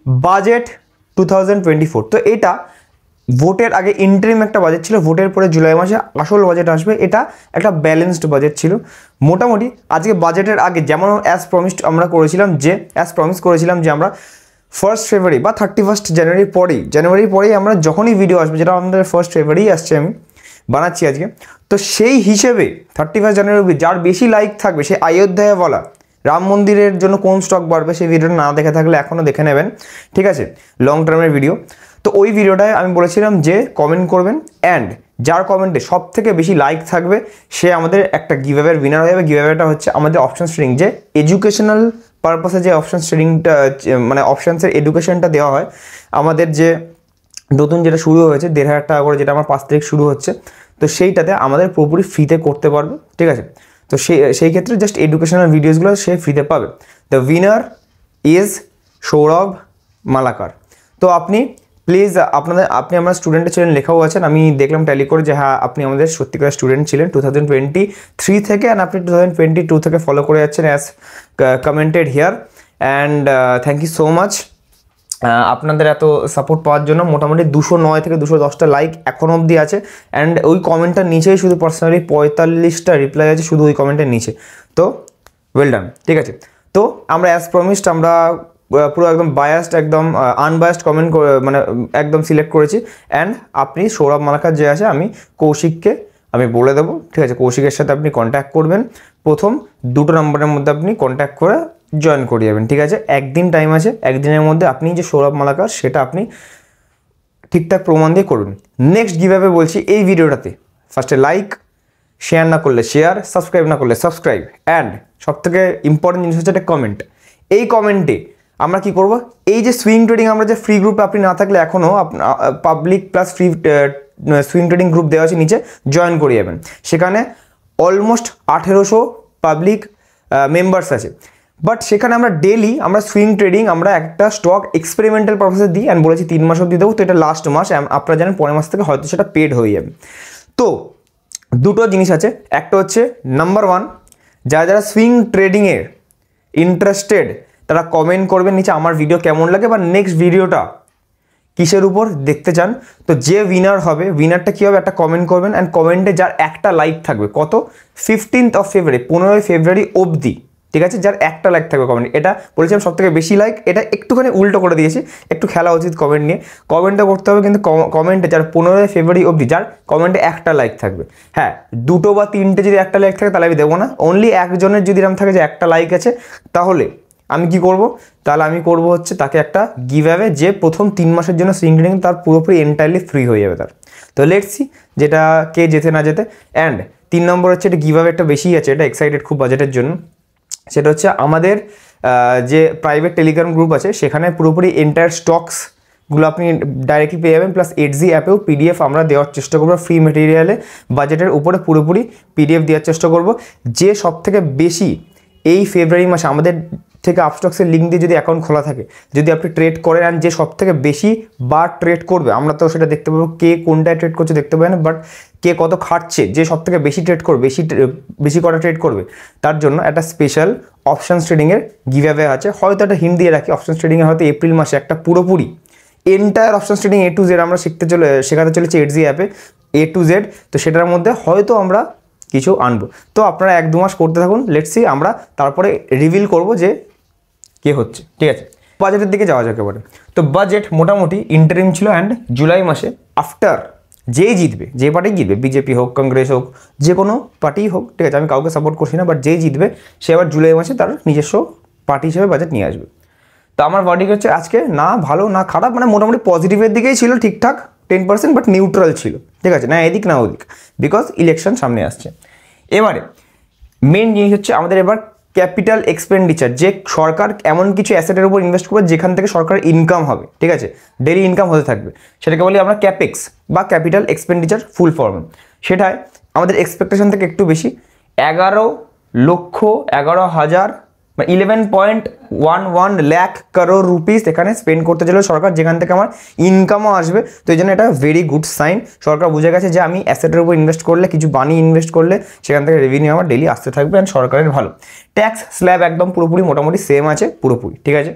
Budget 2024। তো এটা ভোটের আগে ইন্টারিম একটা বাজেট ছিল, ভোটের পরে জুলাই মাসে আসল বাজেট আসবে। এটা একটা ব্যালেন্সড বাজেট ছিল মোটামুটি। আজকে বাজেটের আগে যেমন অ্যাজ প্রমিস করেছিলাম যে আমরা 1 ফেব্রুয়ারি বা 31 জানুয়ারির পরেই আমরা যখনই ভিডিও আসবে, যেটা আমাদের 1 ফেব্রুয়ারি আসছে, আমি বানাচ্ছি আজকে, তো সেই হিসেবে 31 জানুয়ারি অবধি যার বেশি লাইক থাকবে সে অযোধ্যায় বলা রাম মন্দিরের জন্য কোন স্টক বাড়বে সেই ভিডিওটা না দেখে থাকলে এখনও দেখে নেবেন, ঠিক আছে, লং টার্মের ভিডিও। তো ওই ভিডিওটায় আমি বলেছিলাম যে কমেন্ট করবেন, অ্যান্ড যার কমেন্টে সব থেকে বেশি লাইক থাকবে সে আমাদের একটা গিভঅ্যাওয়ের উইনার হয়ে যাবে। গিভঅ্যাওয়েটা হচ্ছে আমাদের অপশন ট্রেডিং, যে এডুকেশনাল পারপাসে যে অপশন ট্রেডিংটা, মানে অপশানসের এডুকেশনটা দেওয়া হয় আমাদের, যে নতুন যেটা শুরু হয়েছে 1,500 টাকা করে, যেটা আমার 5 তারিখ শুরু হচ্ছে, তো সেইটাতে আমাদের পুরোপুরি ফ্রিতে করতে পারবে, ঠিক আছে। তো সেই ক্ষেত্রে জাস্ট এডুকেশনাল ভিডিওসগুলো সে ফ্রিতে পাবে। The winner is Sourav Malakar. তো আপনি প্লিজ আপনি আমার স্টুডেন্টের ছিলেন, লেখাও আছেন, আমি দেখলাম ট্যালি করে যে হ্যাঁ আপনি আমাদের সত্যিকার স্টুডেন্ট ছিলেন 2023 থেকে, অ্যান্ড আপনি 2022 থেকে ফলো করে যাচ্ছেন as commented here, and thank you so much আপনাদের এত সাপোর্ট পাওয়ার জন্য। মোটামুটি 209 থেকে 210টা লাইক এখন অবধি আছে, অ্যান্ড ওই কমেন্টটার নিচেই শুধু পার্সোনালি 45টা রিপ্লাই আছে শুধু ওই কমেন্টের নিচে। তো ওয়েল ডান, ঠিক আছে। তো আমরা অ্যাজ প্রমিসড আমরা পুরো একদম বায়াসড, একদম আনবায়াসড কমেন্ট মানে একদম সিলেক্ট করেছি, অ্যান্ড আপনি সৌরভ মালাকার যে আছে, আমি কৌশিককে আমি বলে দেবো, ঠিক আছে। কৌশিকের সাথে আপনি কন্ট্যাক্ট করবেন, প্রথম 2টো নম্বরের মধ্যে আপনি কন্ট্যাক্ট করে জয়েন করিয়ে যাবেন, ঠিক আছে। একদিন টাইম আছে, একদিনের মধ্যে আপনি যে সৌরভ মালাকার সেটা আপনি ঠিকঠাক প্রমাণ দিয়ে করুন। নেক্সট গিভঅ্যাওয়ে বলছি এই ভিডিওটাতে, ফার্স্টে লাইক, শেয়ার না করলে শেয়ার, সাবস্ক্রাইব না করলে সাবস্ক্রাইব, অ্যান্ড সবথেকে ইম্পর্টেন্ট জিনিস হচ্ছে একটা কমেন্ট। এই কমেন্টে আমরা কি করব, এই যে সুইং ট্রেডিং আমরা যে ফ্রি গ্রুপে আপনি না থাকলে এখনও public plus free swing trading group দেওয়া আছে নিচে, জয়েন করে যাবেন। সেখানে অলমোস্ট 1800 পাবলিক মেম্বার্স আছে, বাট সেখানে আমরা ডেলি আমরা সুইং ট্রেডিং আমরা একটা স্টক এক্সপেরিমেন্টাল পারপাসে দিই, অ্যান্ড বলেছি 3 মাস অবধি দেবো। তো এটা লাস্ট মাস, আপনারা জানেন পরের মাস থেকে হয়তো সেটা পেড হয়ে যাবে। তো দুটো জিনিস আছে, একটা হচ্ছে নাম্বার 1, যারা সুইং ট্রেডিংয়ের ইন্টারেস্টেড তারা কমেন্ট করবেন নিচে আমার ভিডিও কেমন লাগে বা নেক্সট ভিডিওটা কিসের উপর দেখতে চান। তো যে উইনার হবে, উইনারটা কী হবে, একটা কমেন্ট করবেন, অ্যান্ড কমেন্টে যার একটা লাইক থাকবে, কত 15 ফেব্রুয়ারি 15 ফেব্রুয়ারি অবধি, ঠিক আছে, যার একটা লাইক থাকবে কমেন্ট, এটা বলেছিলাম সব থেকে বেশি লাইক, এটা একটুখানি উল্টো করে দিয়েছি, একটু খেলা উচিত কমেন্ট নিয়ে। কমেন্টটা করতে হবে কিন্তু কমেন্টে যার 15 ফেব্রুয়ারি অবধি যার কমেন্টে একটা লাইক থাকবে, হ্যাঁ 2টো বা 3টে যদি একটা লাইক থাকে তাহলে আমি দেবো না, অনলি একজনের যদি এরকম থাকে যে একটা লাইক আছে, তাহলে আমি কি করব, তাহলে আমি করব হচ্ছে তাকে একটা গিভঅ্যাওয়ে, যে প্রথম 3 মাসের জন্য সুইং ট্রেডিং তার পুরোপুরি এন্টায়ারলি ফ্রি হয়ে যাবে তার। তো লেটস সি যেটা কে যেতে না যেতে। অ্যান্ড 3 নম্বর হচ্ছে এটা গিভঅ্যাওয়ে একটা বেশি আছে, এটা এক্সাইটেড খুব বাজেটের জন্য। সেটা হচ্ছে আমাদের যে প্রাইভেট টেলিগ্রাম গ্রুপ আছে সেখানে পুরোপুরি এন্টায়ার স্টকসগুলো আপনি ডাইরেক্টলি পেয়ে যাবেন, প্লাস এইচজি অ্যাপেও পিডিএফ আমরা দেওয়ার চেষ্টা করবো ফ্রি মেটেরিয়ালে, বাজেটের উপরে পুরোপুরি পিডিএফ দেওয়ার চেষ্টা করব। যে সব থেকে বেশি এই ফেব্রুয়ারি মাসে আমাদের থেকে আপস্টক্সের লিঙ্ক দিয়ে যদি অ্যাকাউন্ট খোলা থাকে, যদি আপনি ট্রেড করেন, অ্যান্ড যে সব থেকে বেশি বার ট্রেড করবে, আমরা তো সেটা দেখতে পাবো কে কোনটায় ট্রেড করছে দেখতে পাবে না, বাট কে কত খাটছে, যে সব থেকে বেশি ট্রেড করবে, বেশি কটা ট্রেড করবে, তার জন্য একটা স্পেশাল অপশানস ট্রেডিংয়ের গিভঅ্যাওয়ে আছে। হয়তো একটা হিন্ট দিয়ে রাখি, অপশানস ট্রেডিংয়ে হয়তো এপ্রিল মাসে একটা পুরোপুরি entire options trading A to Z আমরা শেখাতে চলেছি এইচজি অ্যাপে A to Z। তো সেটার মধ্যে হয়তো আমরা কিছু আনবো। তো আপনারা 1-2 মাস করতে থাকুন, লেটস সি, আমরা তারপরে রিভিল করব যে কে হচ্ছে, ঠিক আছে। বাজেটের দিকে যাওয়া যাক এবারে। তো বাজেট মোটামুটি ইন্টারিম ছিল, অ্যান্ড জুলাই মাসে আফটার যেই জিতবে, যে পার্টি জিতবে, বিজেপি হোক, কংগ্রেস হোক, যে কোনো পার্টি হোক, ঠিক আছে, আমি কাউকে সাপোর্ট করছি না, বাট যেই জিতবে সে আবার জুলাই মাসে তার নিজস্ব পার্টি হিসেবে বাজেট নিয়ে আসবে। তো আমার ভার্ডিক্ট হচ্ছে আজকে না ভালো না খারাপ, মানে মোটামুটি পজিটিভের দিকেই ছিল, ঠিকঠাক 10%, বাট নিউট্রাল ছিল, ঠিক আছে, না এদিক না ওদিক, বিকজ ইলেকশন সামনে আসছে। এবারে মেন জিনিস হচ্ছে আমাদের এবার ক্যাপিটাল এক্সপেন্ডিচার, যে সরকার এমন কিছু অ্যাসেটের উপর ইনভেস্ট করবে যেখান থেকে সরকারের ইনকাম হবে, ঠিক আছে, ডেইলি ইনকাম হতে থাকবে, সেটাকে বলি আমরা ক্যাপেক্স বা ক্যাপিটাল এক্সপেন্ডিচার ফুল ফর্ম। সেটাই আমাদের এক্সপেকটেশন থেকে একটু বেশি, 11,11,000 মানে 11.11 লাখ করোড় রুপিস এখানে স্পেন্ড করতে চলে সরকার, যেখান থেকে আমার ইনকামও আসবে। তো এই জন্য এটা ভেরি গুড সাইন, সরকার বুঝে গেছে যে আমি অ্যাসেটের উপর ইনভেস্ট করলে, কিছু বানিয়ে ইনভেস্ট করলে সেখান থেকে রেভিনিউ আমার ডেলি আসতে থাকবে, অ্যান্ড সরকারের ভালো। ট্যাক্স স্ল্যাব একদম পুরোপুরি মোটামুটি সেম আছে, পুরোপুরি ঠিক আছে।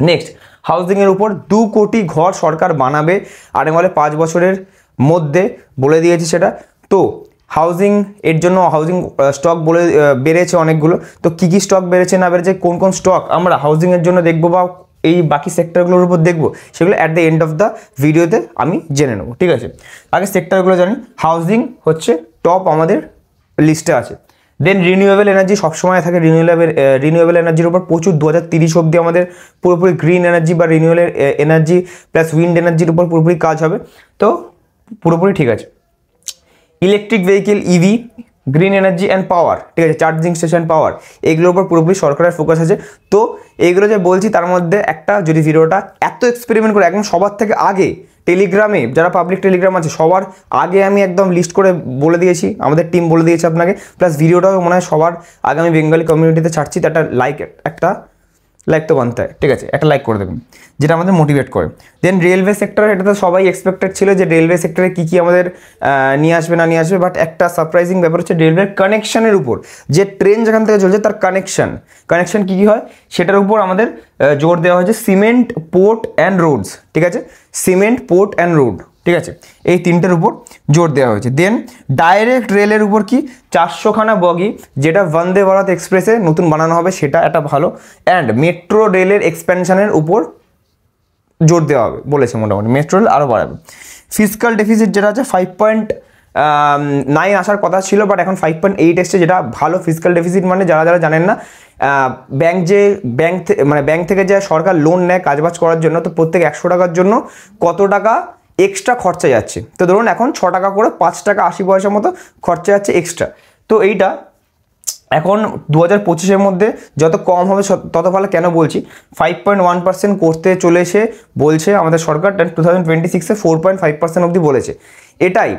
নেক্সট, হাউজিংয়ের উপর 2 কোটি ঘর সরকার বানাবে আগামী 5 বছরের মধ্যে, বলে দিয়েছে সেটা। তো হাউজিং এর জন্য হাউজিং স্টক বলে বেড়েছে অনেকগুলো। তো কী কী স্টক বেড়েছে না বেড়েছে, কোন কোন স্টক আমরা হাউজিংয়ের জন্য দেখবো বা এই বাকি সেক্টরগুলোর উপর দেখবো, সেগুলো at the end of the ভিডিওতে আমি জেনে নেবো, ঠিক আছে। আগে সেক্টরগুলো জানি। হাউজিং হচ্ছে টপ আমাদের লিস্টে আছে। দেন রিনিউয়েবল এনার্জি সবসময় থাকে। রিনিউয়েবল এনার্জির উপর প্রচুর 2030 অবধি আমাদের পুরোপুরি গ্রিন এনার্জি বা রিনিউয়েবল এনার্জি প্লাস উইন্ড এনার্জির উপর পুরোপুরি কাজ হবে, তো পুরোপুরি ঠিক আছে। Electric vehicle, EV, green energy and power, ঠিক আছে, চার্জিং স্টেশন পাওয়ার, এগুলোর উপর পুরোপুরি সরকারের ফোকাস আছে। তো এইগুলো যে বলছি তার মধ্যে একটা, যদি ভিডিওটা এত এক্সপেরিমেন্ট করে একদম সবার থেকে আগে টেলিগ্রামে, যারা পাবলিক টেলিগ্রাম আছে সবার আগে আমি একদম লিস্ট করে বলে দিয়েছি, আমাদের টিম বলে দিয়েছে আপনাকে, প্লাস ভিডিওটাও মনে হয় সবার আগে আমি বেঙ্গলি কমিউনিটিতে ছাড়ছি, তো একটা লাইক তো বানতে হয়, ঠিক আছে, একটা লাইক করে দেবেন, যেটা আমাদের মোটিভেট করে। দেন রেলওয়ে সেক্টর, এটা তো সবাই এক্সপেক্টেড ছিল যে রেলওয়ে সেক্টরে কী কী আমাদের নিয়ে আসবে না নিয়ে আসবে, বাট একটা সারপ্রাইজিং ব্যাপার হচ্ছে রেলওয়ের কানেকশানের উপর, যে ট্রেন যেখান থেকে চলছে তার কানেকশান কী কী হয় সেটার উপর আমাদের জোর দেওয়া হয়েছে। সিমেন্ট, পোর্ট অ্যান্ড রোডস, ঠিক আছে, সিমেন্ট, পোর্ট অ্যান্ড রোড, ঠিক আছে, এই তিনটের উপর জোর দেওয়া হয়েছে। দেন ডাইরেক্ট রেলের উপর কি 400খানা বগি, যেটা বন্দে ভারত এক্সপ্রেসে নতুন বানানো হবে, সেটা একটা ভালো। অ্যান্ড মেট্রো রেলের এক্সপ্যানশনের উপর জোর দেওয়া হবে বলেছে, মোটামুটি মেট্রো রেল আরও বাড়াবে। ফিসকাল ডেফিসিট যেটা আছে 5.9 আসার কথা ছিল, বাট এখন 5.8 এসছে, যেটা ভালো। ফিসকাল ডেফিসিট মানে যারা জানেন না, ব্যাংক থেকে যে সরকার লোন নেয় কাজবাজ করার জন্য, তো প্রত্যেক 100 টাকার জন্য কত টাকা এক্সট্রা খরচা যাচ্ছে। তো ধরুন এখন 6 টাকা করে 5 টাকা 80 পয়সার মতো খরচা যাচ্ছে এক্সট্রা। তো এইটা এখন 2025-এর মধ্যে যত কম হবে তত ভালো। কেন বলছি, 5.1% করতে চলেছে বলছে আমাদের সরকার, 2026-এ 4.5% অবধি বলেছে। এটাই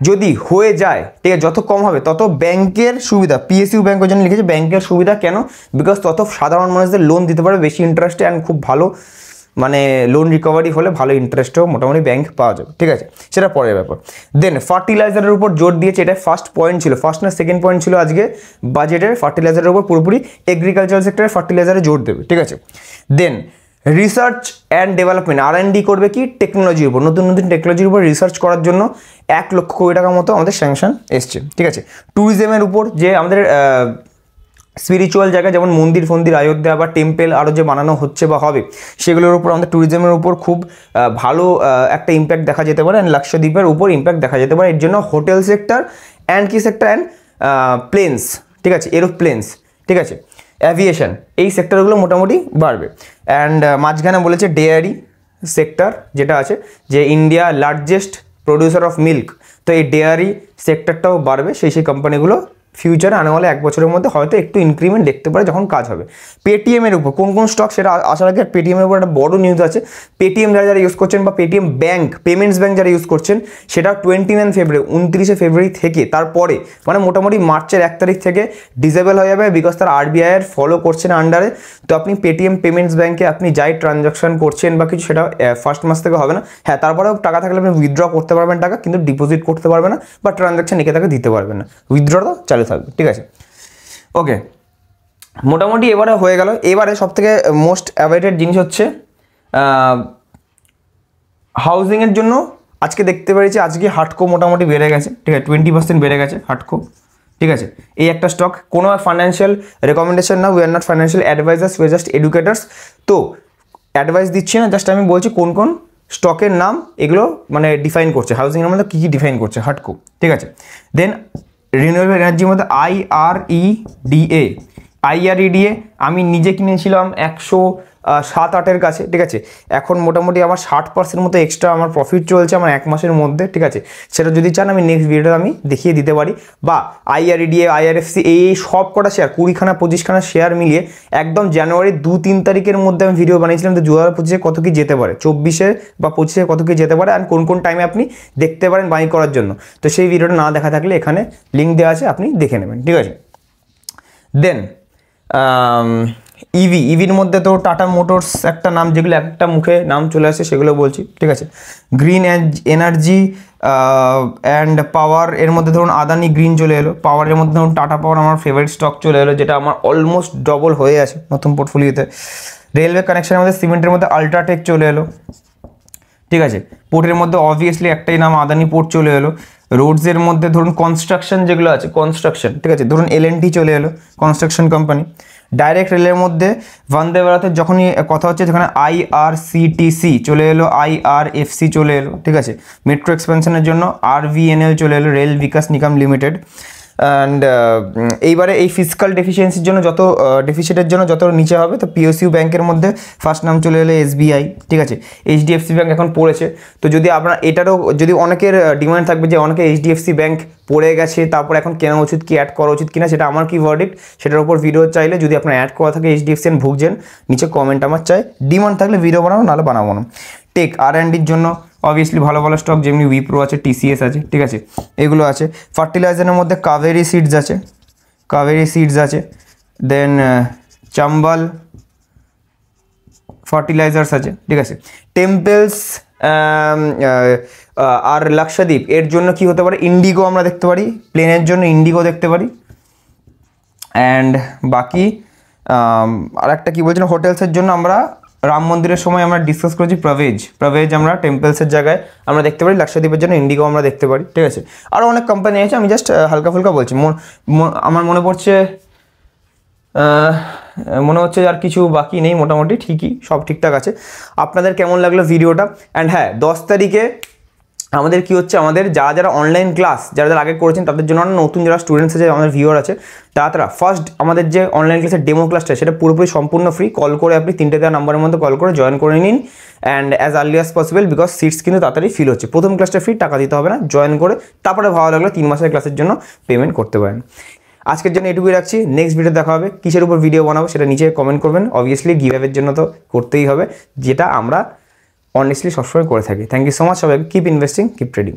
যদি হয়ে যায়, ঠিক আছে, যত কম হবে তত ব্যাংকের সুবিধা, পিএসইউ ব্যাংক ওই জন্য লিখেছে ব্যাংকের সুবিধা, কেন, বিকজ তত সাধারণ মানুষদের লোন দিতে পারে বেশি ইন্টারেস্টে, অ্যান্ড খুব ভালো, মানে লোন রিকভারি হলে ভালো ইন্টারেস্টেও মোটামুটি ব্যাংক পাওয়া যাবে, ঠিক আছে, সেটা পরের ব্যাপার। দেন ফার্টিলাইজারের উপর জোর দিয়েছে, এটা ফার্স্ট পয়েন্ট ছিল, ফার্স্ট না সেকেন্ড পয়েন্ট ছিল আজকে বাজেটের, ফার্টিলাইজারের উপর পুরোপুরি এগ্রিকালচার সেক্টরে ফার্টিলাইজারে জোর দেবে, ঠিক আছে। দেন রিসার্চ অ্যান্ড ডেভেলপমেন্ট, R&D করবে কি টেকনোলজির উপর, নতুন নতুন টেকনোলজির উপর রিসার্চ করার জন্য 1 লক্ষ কোটি টাকা মতো আমাদের স্যাংশন এসছে, ঠিক আছে। ট্যুরিজমের উপর, যে আমাদের স্পিরিচুয়াল জায়গা যেমন মন্দির অযোধ্যা বা টেম্পেল আরও যে বানানো হচ্ছে বা হবে, সেগুলোর উপর আমাদের ট্যুরিজমের উপর খুব ভালো একটা ইম্প্যাক্ট দেখা যেতে পারে, অ্যান্ড লাক্ষাদ্বীপের উপর ইম্প্যাক্ট দেখা যেতে পারে। এর জন্য হোটেল সেক্টর অ্যান্ড কি সেক্টর অ্যান্ড প্লেনস, ঠিক আছে, এরোপ্লেন্স, ঠিক আছে, অ্যাভিয়েশন, এই সেক্টরগুলো মোটামুটি বাড়বে। অ্যান্ড মাঝখানে বলেছে ডেয়ারি সেক্টর যেটা আছে, যে India largest producer of milk, তো এই ডেয়ারি সেক্টরটাও বাড়বে, সেই কোম্পানিগুলো ফিউচারে আনে বলে 1 বছরের মধ্যে হয়তো একটু ইনক্রিমেন্ট দেখতে পারে যখন কাজ হবে। পেটিএমের উপর কোন কোন স্টক, সেটা আসার আগে পেটিএমের উপর একটা বড় নিউজ আছে। পেটিএম যারা ইউজ করছেন বা পেটিএম ব্যাংক, পেমেন্টস ব্যাংক যারা ইউজ করছেন, সেটা 29 ফেব্রুয়ারি থেকে, তারপরে মানে মোটামুটি মার্চের 1 তারিখ থেকে ডিসেবল হয়ে যাবে, বিকজ তার আরবিআইয়ের ফলো করছেন আন্ডারে। তো আপনি পেটিএম পেমেন্টস ব্যাংকে আপনি যাই ট্রানজাকশন করছেন বা কিছু, সেটা ফার্স্ট মাস থেকে হবে না। হ্যাঁ, তারপরেও টাকা থাকলে আপনি উইথড্র করতে পারবেন টাকা, কিন্তু ডিপোজিট করতে পারবেন না বা ট্রানজাকশন একে তাকে দিতে পারবেন না, উইথড্রটা চালু থাকবে, ঠিক আছে। ওকে, মোটামুটি এবারে হয়ে গেল। এবারে সবথেকে মোস্ট অ্যাভয়েডেড জিনিস হচ্ছে হাউজিংয়ের জন্য। আজকে দেখতে পেরেছি আজকে হাটকো মোটামুটি বেড়ে গেছে, ঠিক আছে, 20% বেড়ে গেছে হাটকো, ঠিক আছে। এই একটা স্টক, কোনো ফাইন্যান্সিয়াল রেকমেন্ডেশন না, we are not financial advisers, we are just educators. তো অ্যাডভাইস দিচ্ছি না, জাস্ট আমি বলছি কোন কোন স্টকের নাম এগুলো মানে ডিফাইন করছে, হাউজিংয়ের মধ্যে কী কী ডিফাইন করছে হাটকো, ঠিক আছে। দেন রিনিউয়েবল এনার্জির মধ্যে IREDA আমি নিজে কিনেছিলাম 107-8 কাছে, ঠিক আছে। এখন মোটামুটি আমার 60% মতো এক্সট্রা আমার প্রফিট চলছে আমার 1 মাসের মধ্যে, ঠিক আছে। সেটা যদি চান আমি নেক্সট ভিডিওতে আমি দেখিয়ে দিতে পারি। বা IREDA, IRFC, এই সব কটা শেয়ার 20খানা 25খানা শেয়ার মিলিয়ে একদম জানুয়ারি 2-3 তারিখের মধ্যে আমি ভিডিও বানিয়েছিলাম, তো 2025-এ কত কি যেতে পারে, 24-এ বা 25-এ কত কি যেতে পারে, আর কোন কোন টাইমে আপনি দেখতে পারেন বাই করার জন্য। তো সেই ভিডিওটা না দেখা থাকলে এখানে লিঙ্ক দেওয়া আছে, আপনি দেখে নেবেন, ঠিক আছে। দেন ইভির মধ্যে তো টাটা মোটরস একটা নাম, যেগুলো একটা মুখে নাম চলে আসে সেগুলো বলছি, ঠিক আছে। গ্রিন এনার্জি অ্যান্ড পাওয়ার, এর মধ্যে ধরুন আদানি গ্রিন চলে এলো। পাওয়ারের মধ্যে ধরুন টাটা পাওয়ার আমার ফেভারিট স্টক চলে এলো, যেটা আমার অলমোস্ট ডবল হয়ে আছে নতুন পোর্টফোলিওতে। রেলওয়ে কানেকশনের মধ্যে সিমেন্টের মধ্যে আল্ট্রাটেক চলে এলো, ঠিক আছে। পোর্টের মধ্যে অবভিয়াসলি একটাই নাম আদানি পোর্ট চলে এলো। রোডসের মধ্যে ধরুন কনস্ট্রাকশন যেগুলো আছে, কনস্ট্রাকশন, ঠিক আছে, ধরুন L&T চলে এলো, কনস্ট্রাকশন কোম্পানি। ডাইরেক্ট রেলের মধ্যে বন্দে ভারতের যখনই কথা হচ্ছে সেখানে IRCTC চলে এলো, IRFC চলে এলো, ঠিক আছে। মেট্রো এক্সপেনশনের জন্য RVNL চলে এলো, রেল বিকাশ নিগম লিমিটেড। অ্যান্ড এইবারে এই ফিসকাল ডেফিসিয়েন্সির জন্য যত ডেফিসিটের জন্য যত নিচে হবে, তো PSU ব্যাংকের মধ্যে ফার্স্ট নাম চলে এলো SBI, ঠিক আছে। HDFC ব্যাংক এখন পড়েছে, তো যদি আপনার এটারও যদি অনেকের ডিমান্ড থাকবে যে অনেকে HDFC ব্যাংক পড়ে গেছে, তারপর এখন কেনা উচিত কি অ্যাড করা উচিত কিনা, সেটা আমার কি ভার্ডিক্ট সেটার উপর ভিডিও চাইলে, যদি আপনার অ্যাড করা থাকে HDFC এন্ড ভুগছেন, নিচে কমেন্ট আমার চাই। ডিমান্ড থাকলে ভিডিও বানাবো, নাহলে বানাবো না। টেক R&Dর জন্য অবভিয়াসলি ভালো ভালো স্টক, যেমনি উইপ্রো আছে, TCS আছে, ঠিক আছে, এগুলো আছে। ফার্টিলাইজারের মধ্যে কাবেরি সিডস আছে, দেন চাম্বাল ফার্টিলাইজার্স আছে, ঠিক আছে। টেম্পলস আর লাক্ষাদ্বীপ এর জন্য কি হতে পারে, ইন্ডিগো আমরা দেখতে পারি, প্লেনের জন্য ইন্ডিগো দেখতে পারি। অ্যান্ড বাকি আর একটা কী বলছিলাম, হোটেলসের জন্য আমরা রাম মন্দিরের সময় আমরা ডিসকাস করেছি প্রভেজ আমরা টেম্পলসের জায়গায় আমরা দেখতে পারি, লাক্ষাদ্বীপের জন্য ইন্ডিগো আমরা দেখতে পারি, ঠিক আছে। আরও অনেক কোম্পানি আছে, আমি জাস্ট হালকা ফুলকা বলছি। আমার মনে হচ্ছে আর কিছু বাকি নেই, মোটামুটি ঠিকই সব ঠিকঠাক আছে। আপনাদের কেমন লাগলো ভিডিওটা? অ্যান্ড হ্যাঁ, 10 তারিখে আমাদের কি হচ্ছে, আমাদের যারা অনলাইন ক্লাস যারা আগে করেছেন তাদের জন্য, নতুন যারা স্টুডেন্টস আছে, আমাদের ভিউয়ার আছে, তারা ফার্স্ট আমাদের যে অনলাইন ক্লাসের ডেমো ক্লাসটা, সেটা পুরোপুরি সম্পূর্ণ ফ্রি। কল করে আপনি 3টে দেওয়া নাম্বারের মধ্যে কল করে জয়েন করে নিন, and as early as possible, because seats কিন্তু তাড়াতাড়ি ফিল হচ্ছে। প্রথম ক্লাসটা ফ্রি, টাকা দিতে হবে না, জয়েন করে তারপরে ভালো লাগলে 3 মাসের ক্লাসের জন্য পেমেন্ট করতে পারেন। আজকের জন্য এটুকুই রাখছি, নেক্সট ভিডিও দেখা হবে। কিসের উপর ভিডিও বানাবো সেটা নিচে কমেন্ট করবেন। অবভিয়াসলি গিভঅ্যাওয়ের জন্য তো করতেই হবে, যেটা আমরা অনেস্টলি সবসময় করে থাকি। থ্যাংক ইউ সো মাচ সবাইকে। Keep investing, keep trading.